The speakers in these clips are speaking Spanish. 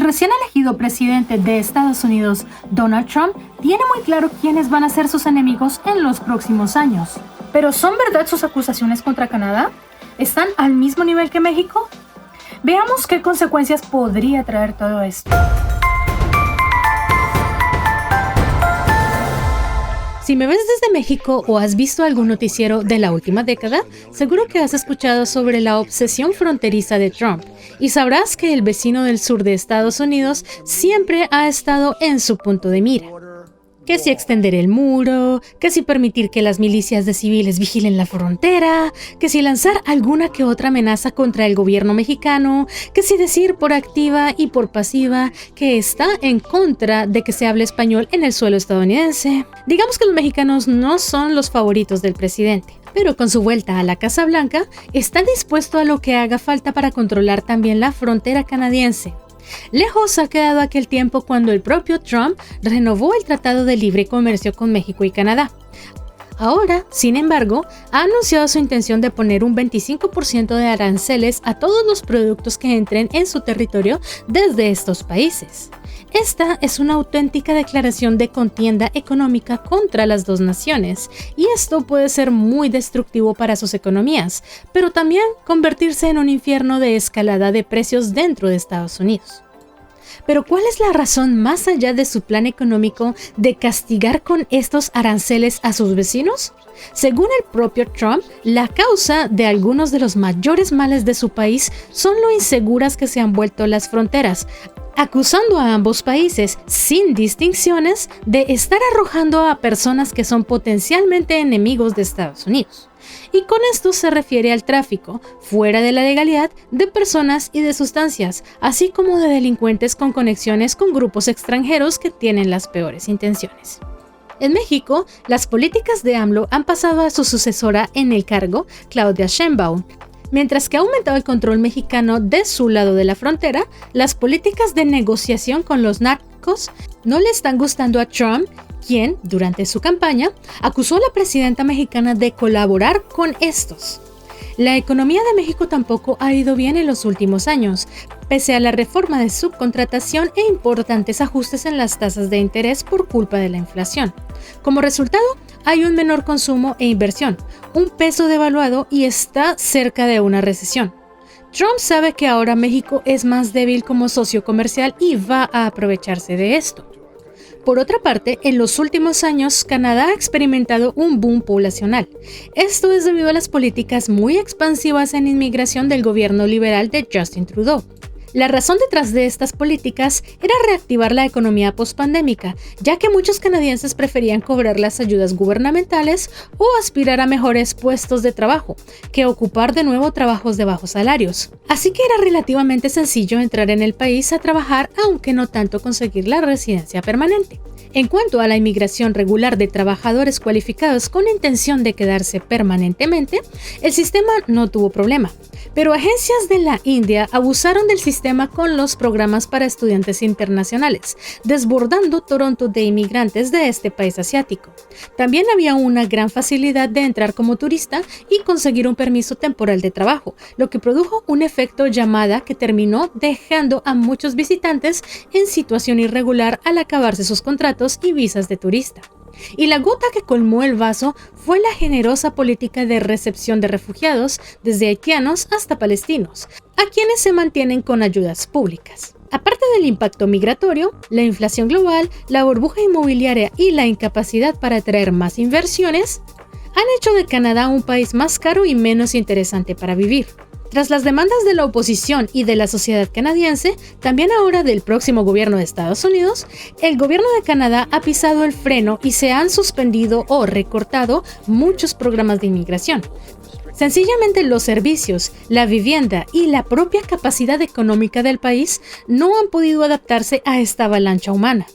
recién elegido presidente de Estados Unidos, Donald Trump, tiene muy claro quiénes van a ser sus enemigos en los próximos años. ¿Pero son verdad sus acusaciones contra Canadá? ¿Están al mismo nivel que México? Veamos qué consecuencias podría traer todo esto. Si me ves desde México o has visto algún noticiero de la última década, seguro que has escuchado sobre la obsesión fronteriza de Trump y sabrás que el vecino del sur de Estados Unidos siempre ha estado en su punto de mira. Que si extender el muro, que si permitir que las milicias de civiles vigilen la frontera, que si lanzar alguna que otra amenaza contra el gobierno mexicano, que si decir por activa y por pasiva que está en contra de que se hable español en el suelo estadounidense. Digamos que los mexicanos no son los favoritos del presidente, pero con su vuelta a la Casa Blanca está dispuesto a lo que haga falta para controlar también la frontera canadiense. Lejos ha quedado aquel tiempo cuando el propio Trump renovó el Tratado de Libre Comercio con México y Canadá. Ahora, sin embargo, ha anunciado su intención de poner un 25% de aranceles a todos los productos que entren en su territorio desde estos países. Esta es una auténtica declaración de contienda económica contra las dos naciones, y esto puede ser muy destructivo para sus economías, pero también convertirse en un infierno de escalada de precios dentro de Estados Unidos. Pero ¿cuál es la razón más allá de su plan económico de castigar con estos aranceles a sus vecinos? Según el propio Trump, la causa de algunos de los mayores males de su país son lo inseguras que se han vuelto las fronteras, acusando a ambos países, sin distinciones, de estar arrojando a personas que son potencialmente enemigos de Estados Unidos. Y con esto se refiere al tráfico, fuera de la legalidad, de personas y de sustancias, así como de delincuentes con conexiones con grupos extranjeros que tienen las peores intenciones. En México, las políticas de AMLO han pasado a su sucesora en el cargo, Claudia Sheinbaum. Mientras que ha aumentado el control mexicano de su lado de la frontera, las políticas de negociación con los narcos no le están gustando a Trump, quien, durante su campaña, acusó a la presidenta mexicana de colaborar con estos. La economía de México tampoco ha ido bien en los últimos años, pese a la reforma de subcontratación e importantes ajustes en las tasas de interés por culpa de la inflación. Como resultado, hay un menor consumo e inversión, un peso devaluado y está cerca de una recesión. Trump sabe que ahora México es más débil como socio comercial y va a aprovecharse de esto. Por otra parte, en los últimos años, Canadá ha experimentado un boom poblacional. Esto es debido a las políticas muy expansivas en inmigración del gobierno liberal de Justin Trudeau. La razón detrás de estas políticas era reactivar la economía pospandémica, ya que muchos canadienses preferían cobrar las ayudas gubernamentales o aspirar a mejores puestos de trabajo, que ocupar de nuevo trabajos de bajos salarios. Así que era relativamente sencillo entrar en el país a trabajar, aunque no tanto conseguir la residencia permanente. En cuanto a la inmigración regular de trabajadores cualificados con intención de quedarse permanentemente, el sistema no tuvo problema. Pero agencias de la India abusaron del sistema con los programas para estudiantes internacionales, desbordando Toronto de inmigrantes de este país asiático. También había una gran facilidad de entrar como turista y conseguir un permiso temporal de trabajo, lo que produjo un efecto llamada que terminó dejando a muchos visitantes en situación irregular al acabarse sus contratos y visas de turista. Y la gota que colmó el vaso fue la generosa política de recepción de refugiados, desde haitianos hasta palestinos, a quienes se mantienen con ayudas públicas. Aparte del impacto migratorio, la inflación global, la burbuja inmobiliaria y la incapacidad para atraer más inversiones han hecho de Canadá un país más caro y menos interesante para vivir. Tras las demandas de la oposición y de la sociedad canadiense, también ahora del próximo gobierno de Estados Unidos, el gobierno de Canadá ha pisado el freno y se han suspendido o recortado muchos programas de inmigración. Sencillamente los servicios, la vivienda y la propia capacidad económica del país no han podido adaptarse a esta avalancha humana.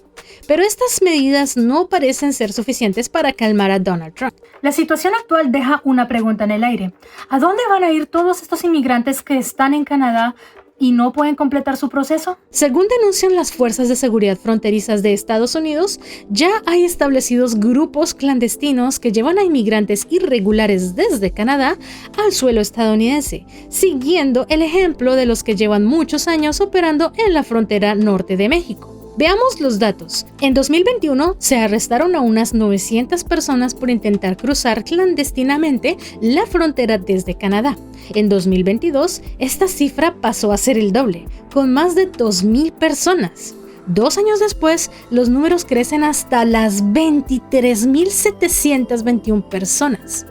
Pero estas medidas no parecen ser suficientes para calmar a Donald Trump. La situación actual deja una pregunta en el aire. ¿A dónde van a ir todos estos inmigrantes que están en Canadá y no pueden completar su proceso? Según denuncian las fuerzas de seguridad fronterizas de Estados Unidos, ya hay establecidos grupos clandestinos que llevan a inmigrantes irregulares desde Canadá al suelo estadounidense, siguiendo el ejemplo de los que llevan muchos años operando en la frontera norte de México. Veamos los datos. En 2021 se arrestaron a unas 900 personas por intentar cruzar clandestinamente la frontera desde Canadá. En 2022, esta cifra pasó a ser el doble, con más de 2,000 personas. 2 años después, los números crecen hasta las 23,721 personas.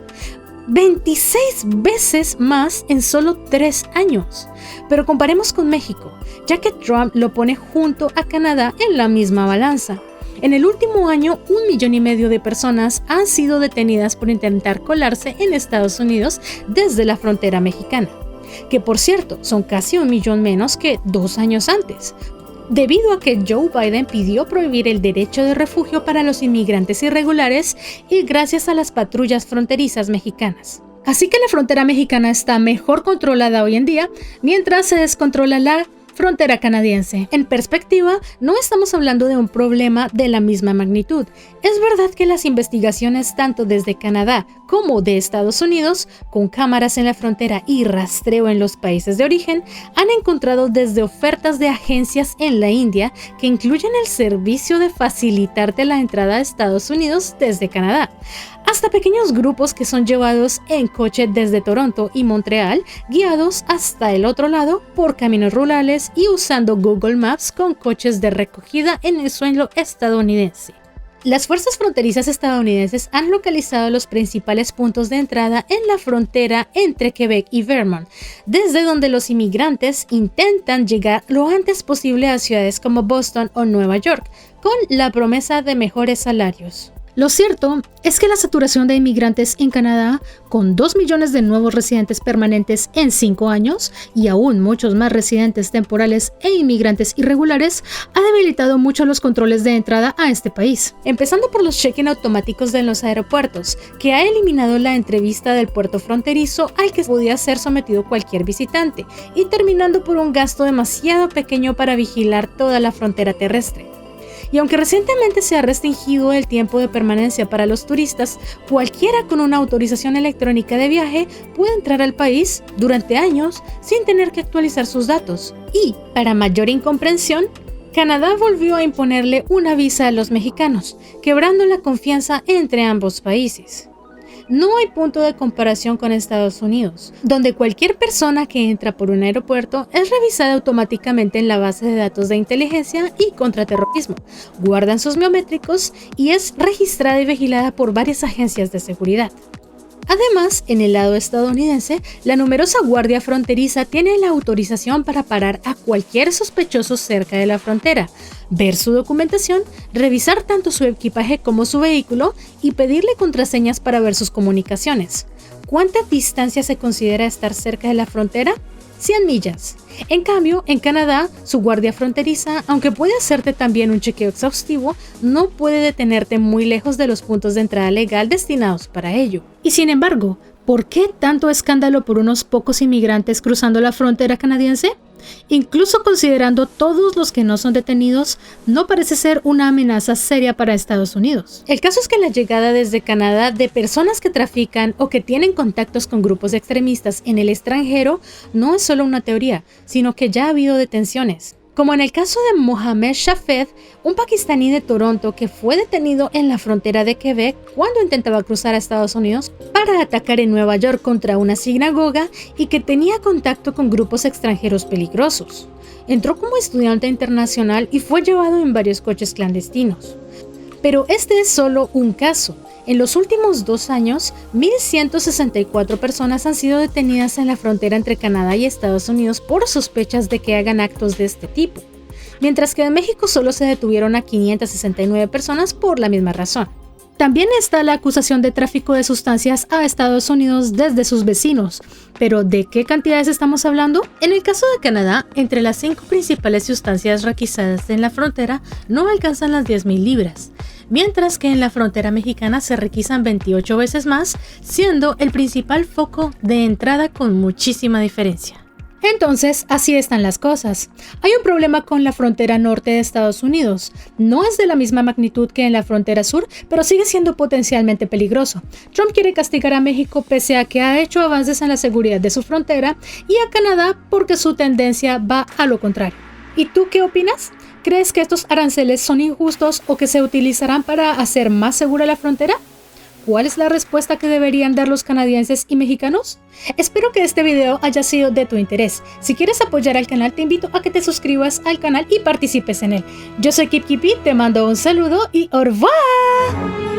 26 veces más en solo 3 años. Pero comparemos con México, ya que Trump lo pone junto a Canadá en la misma balanza. En el último año, 1,5 millones de personas han sido detenidas por intentar colarse en Estados Unidos desde la frontera mexicana, que por cierto son casi 1 millón menos que 2 años antes, debido a que Joe Biden pidió prohibir el derecho de refugio para los inmigrantes irregulares y gracias a las patrullas fronterizas mexicanas. Así que la frontera mexicana está mejor controlada hoy en día, mientras se descontrola la frontera canadiense. En perspectiva, no estamos hablando de un problema de la misma magnitud. Es verdad que las investigaciones tanto desde Canadá como de Estados Unidos, con cámaras en la frontera y rastreo en los países de origen, han encontrado desde ofertas de agencias en la India que incluyen el servicio de facilitarte la entrada a Estados Unidos desde Canadá, hasta pequeños grupos que son llevados en coche desde Toronto y Montreal, guiados hasta el otro lado por caminos rurales y usando Google Maps con coches de recogida en el suelo estadounidense. Las fuerzas fronterizas estadounidenses han localizado los principales puntos de entrada en la frontera entre Quebec y Vermont, desde donde los inmigrantes intentan llegar lo antes posible a ciudades como Boston o Nueva York, con la promesa de mejores salarios. Lo cierto es que la saturación de inmigrantes en Canadá, con 2 millones de nuevos residentes permanentes en 5 años y aún muchos más residentes temporales e inmigrantes irregulares, ha debilitado mucho los controles de entrada a este país. Empezando por los check-in automáticos de los aeropuertos, que ha eliminado la entrevista del puerto fronterizo al que podía ser sometido cualquier visitante, y terminando por un gasto demasiado pequeño para vigilar toda la frontera terrestre. Y aunque recientemente se ha restringido el tiempo de permanencia para los turistas, cualquiera con una autorización electrónica de viaje puede entrar al país durante años sin tener que actualizar sus datos. Y, para mayor incomprensión, Canadá volvió a imponerle una visa a los mexicanos, quebrando la confianza entre ambos países. No hay punto de comparación con Estados Unidos, donde cualquier persona que entra por un aeropuerto es revisada automáticamente en la base de datos de inteligencia y contraterrorismo, guardan sus biométricos y es registrada y vigilada por varias agencias de seguridad. Además, en el lado estadounidense, la numerosa guardia fronteriza tiene la autorización para parar a cualquier sospechoso cerca de la frontera, ver su documentación, revisar tanto su equipaje como su vehículo y pedirle contraseñas para ver sus comunicaciones. ¿Cuánta distancia se considera estar cerca de la frontera? 100 millas. En cambio, en Canadá, su guardia fronteriza, aunque puede hacerte también un chequeo exhaustivo, no puede detenerte muy lejos de los puntos de entrada legal destinados para ello. Y sin embargo, ¿por qué tanto escándalo por unos pocos inmigrantes cruzando la frontera canadiense? Incluso considerando todos los que no son detenidos, no parece ser una amenaza seria para Estados Unidos. El caso es que la llegada desde Canadá de personas que trafican o que tienen contactos con grupos extremistas en el extranjero no es solo una teoría, sino que ya ha habido detenciones. Como en el caso de Mohamed Shafed, un pakistaní de Toronto que fue detenido en la frontera de Quebec cuando intentaba cruzar a Estados Unidos para atacar en Nueva York contra una sinagoga y que tenía contacto con grupos extranjeros peligrosos. Entró como estudiante internacional y fue llevado en varios coches clandestinos. Pero este es solo un caso. En los últimos 2 años, 1,164 personas han sido detenidas en la frontera entre Canadá y Estados Unidos por sospechas de que hagan actos de este tipo, mientras que en México solo se detuvieron a 569 personas por la misma razón. También está la acusación de tráfico de sustancias a Estados Unidos desde sus vecinos. ¿Pero de qué cantidades estamos hablando? En el caso de Canadá, entre las 5 principales sustancias requisadas en la frontera no alcanzan las 10,000 libras, mientras que en la frontera mexicana se requisan 28 veces más, siendo el principal foco de entrada con muchísima diferencia. Entonces, así están las cosas. Hay un problema con la frontera norte de Estados Unidos. No es de la misma magnitud que en la frontera sur, pero sigue siendo potencialmente peligroso. Trump quiere castigar a México pese a que ha hecho avances en la seguridad de su frontera y a Canadá porque su tendencia va a lo contrario. ¿Y tú qué opinas? ¿Crees que estos aranceles son injustos o que se utilizarán para hacer más segura la frontera? ¿Cuál es la respuesta que deberían dar los canadienses y mexicanos? Espero que este video haya sido de tu interés. Si quieres apoyar al canal, te invito a que te suscribas al canal y participes en él. Yo soy Kip Kipi, te mando un saludo y au revoir.